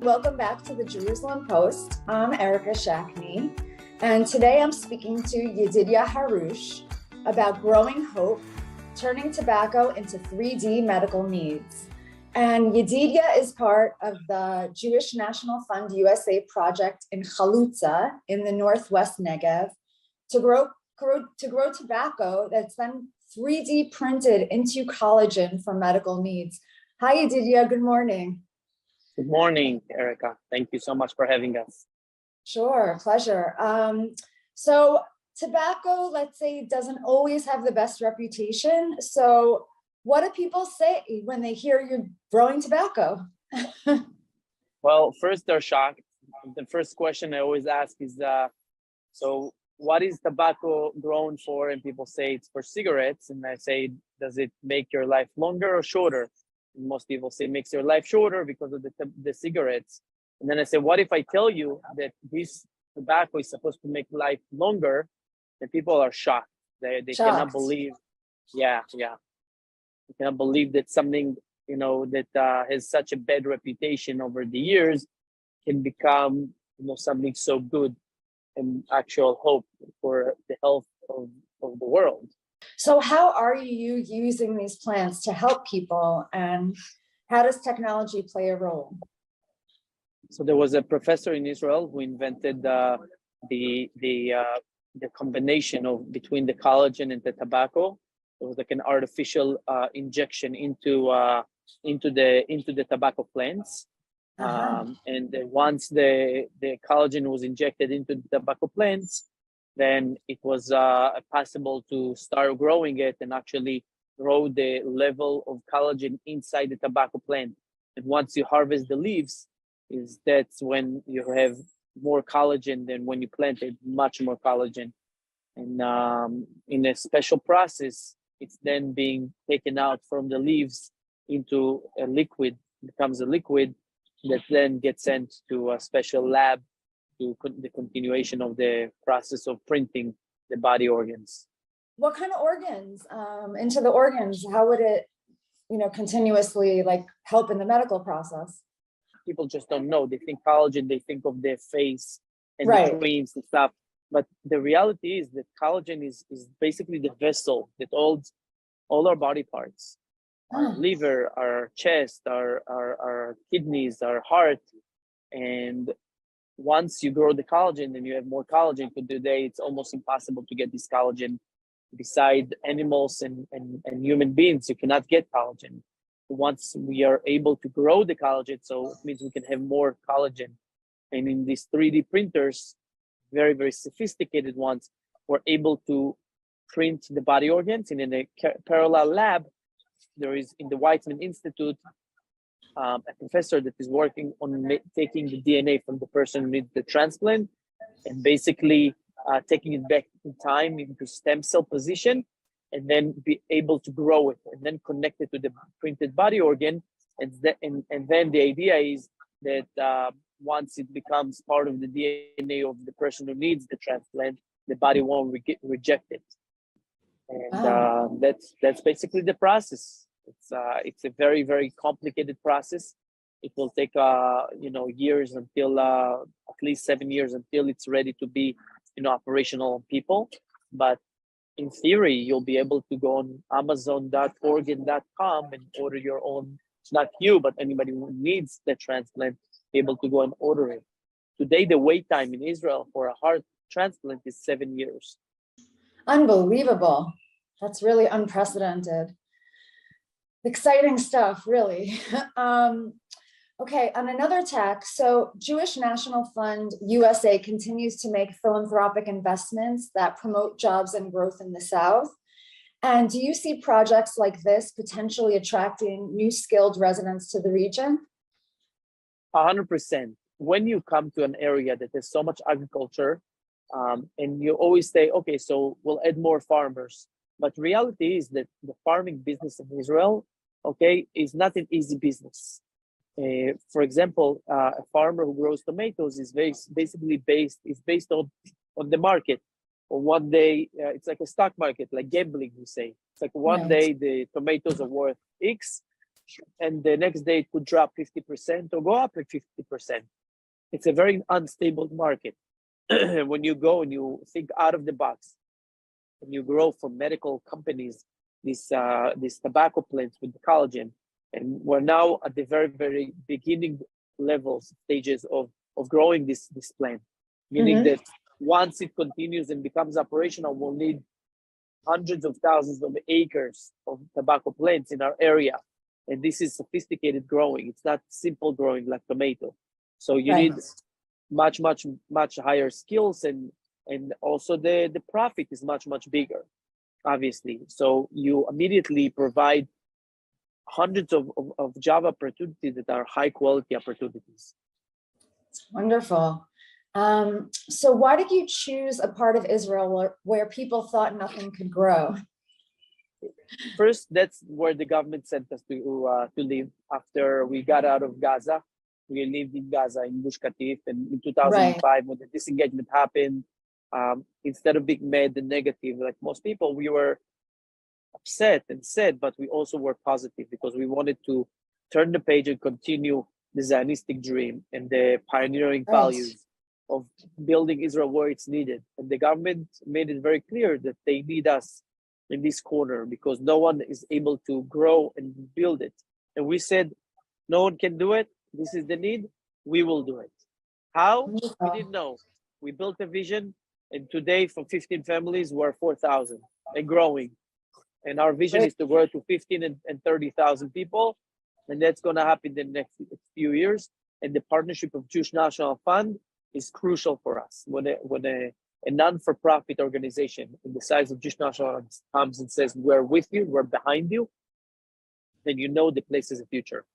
welcome back to the Jerusalem Post. I'm Erica Schachne, and today I'm speaking to Yedidya Harush about growing hope, turning tobacco into 3D medical needs. And Yedidya is part of the Jewish National Fund USA project in Halutza in the Northwest Negev to grow tobacco that's then 3D printed into collagen for medical needs. Hi, Yedidya. Good morning. Good morning, Erica. Thank you so much for having us. Sure, pleasure. So tobacco, let's say, doesn't always have the best reputation. So what do people say when they hear you're growing tobacco? Well, first they're shocked. The first question I always ask is, so what is tobacco grown for? And people say it's for cigarettes. And I say, does it make your life longer or shorter? And most people say it makes your life shorter because of the cigarettes. And then I say, what if I tell you that this tobacco is supposed to make life longer? And people are shocked. They cannot believe. Yeah. They cannot believe that something, that has such a bad reputation over the years can become, something so good and actual hope for the health of the world. So how are you using these plants to help people, and how does technology play a role? So there was a professor in Israel who invented the combination between the collagen and the tobacco. It was like an artificial injection into the tobacco plants. And once the collagen was injected into the tobacco plants, then it was possible to start growing it and actually grow the level of collagen inside the tobacco plant. And once you harvest the leaves, that's when you have more collagen than when you planted, much more collagen. And in a special process, it's then being taken out from the leaves into a liquid, becomes a liquid that then gets sent to a special lab to the continuation of the process of printing the body organs. What kind of organs? Into the organs, how would it, continuously help in the medical process? People just don't know. They think collagen, they think of their face and right. The creams and stuff. But the reality is that collagen is basically the vessel that holds all our body parts. Our liver, our chest, our kidneys, our heart. And once you grow the collagen, then you have more collagen. But today, it's almost impossible to get this collagen. Beside animals and human beings, you cannot get collagen. Once we are able to grow the collagen, so it means we can have more collagen. And in these 3D printers, very, very sophisticated ones, we're able to print the body organs. And in a parallel lab, there is in the Weizmann Institute, a professor that is working on taking the DNA from the person who needs the transplant and basically taking it back in time into stem cell position and then be able to grow it and then connect it to the printed body organ. And then the idea is that once it becomes part of the DNA of the person who needs the transplant, the body won't reject it. And that's basically the process. It's a very, very complicated process. It will take years until at least 7 years until it's ready to be operational on people. But in theory, you'll be able to go on Amazon.organ.com and order your own. It's not you, but anybody who needs the transplant, be able to go and order it. Today, the wait time in Israel for a heart transplant is 7 years. Unbelievable. That's really unprecedented. Exciting stuff, really. Okay, on another tack, so Jewish National Fund USA continues to make philanthropic investments that promote jobs and growth in the South. And do you see projects like this potentially attracting new skilled residents to the region? 100%. When you come to an area that has so much agriculture, and you always say, okay, so we'll add more farmers. But reality is that the farming business in Israel, is not an easy business. For example, a farmer who grows tomatoes is based on the market. Or one day, it's like a stock market, like gambling, we say. It's like one day the tomatoes are worth X, and the next day it could drop 50% or go up at 50%. It's a very unstable market. When you go and you think out of the box, and you grow from medical companies, these tobacco plants with the collagen, and we're now at the very, very beginning levels, stages of growing this plant, meaning that once it continues and becomes operational, we'll need hundreds of thousands of acres of tobacco plants in our area. And this is sophisticated growing. It's not simple growing like tomato. So you need much higher skills, and also the profit is much bigger, obviously. So you immediately provide hundreds of job opportunities that are high quality opportunities. Wonderful. So why did you choose a part of Israel where people thought nothing could grow? First, that's where the government sent us to live after we got out of Gaza. We lived in Gaza, in Gush Katif, and in 2005, when the disengagement happened, instead of being mad and negative, like most people, we were upset and sad, but we also were positive because we wanted to turn the page and continue the Zionistic dream and the pioneering values of building Israel where it's needed. And the government made it very clear that they need us in this corner because no one is able to grow and build it. And we said, no one can do it. This is the need. We will do it. How? We didn't know. We built a vision, and today from 15 families, we're 4,000 and growing. And our vision is to grow to 15 and 30,000 people. And that's going to happen in the next few years. And the partnership of Jewish National Fund is crucial for us. When a non-for-profit organization in the size of Jewish National Fund comes and says, we're with you, we're behind you, then you know the place is a future.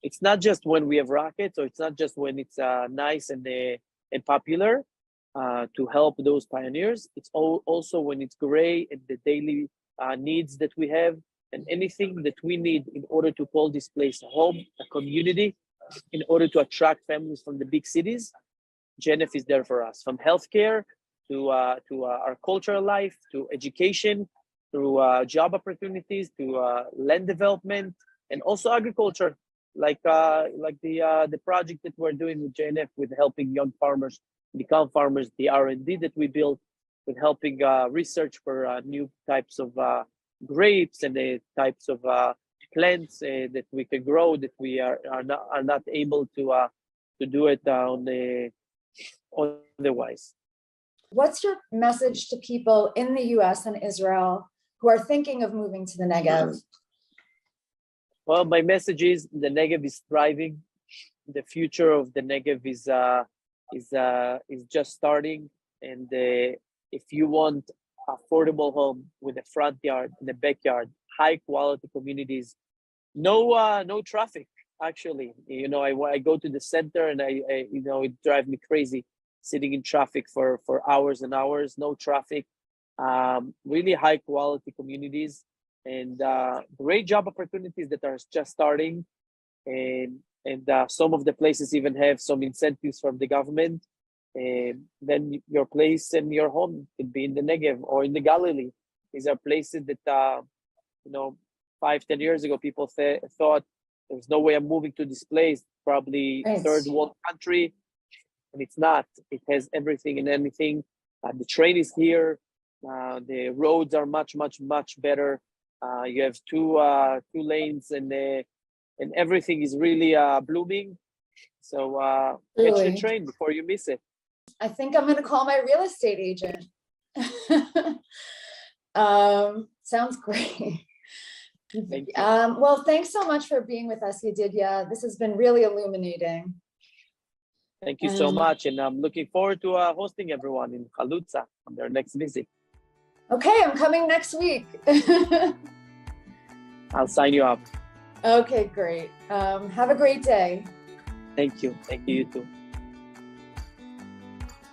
It's not just when we have rockets, or it's not just when it's nice and popular to help those pioneers. It's also when it's gray and the daily needs that we have, and anything that we need in order to call this place a home, a community, in order to attract families from the big cities. JNF is there for us, from healthcare to our cultural life, to education, to job opportunities, to land development, and also agriculture, like the project that we're doing with JNF, with helping young farmers become farmers, the R&D that we built, with helping research for new types of grapes and the types of plants that we can grow that we are not able to do it otherwise. What's your message to people in the US and Israel who are thinking of moving to the Negev? Well, my message is the Negev is thriving. The future of the Negev is just starting. And if you want affordable home with a front yard and a backyard, high quality communities, no traffic. Actually, I go to the center and it drives me crazy sitting in traffic for hours and hours. No traffic, really high quality communities, and great job opportunities that are just starting, and some of the places even have some incentives from the government. And then your place and your home could be in the Negev or in the Galilee. These are places that 5-10 years ago people thought there's no way I'm moving to this place, probably third world country, and it's not. It has everything and anything. The train is here. The roads are much better. You have two lanes, and everything is really blooming. So catch the train before you miss it. I think I'm going to call my real estate agent. Sounds great. Thank you. Well, thanks so much for being with us, Yedidya. This has been really illuminating. Thank you so much. And I'm looking forward to hosting everyone in Halutza on their next visit. Okay, I'm coming next week. I'll sign you up. Okay, great. Have a great day. Thank you. Thank you, you too.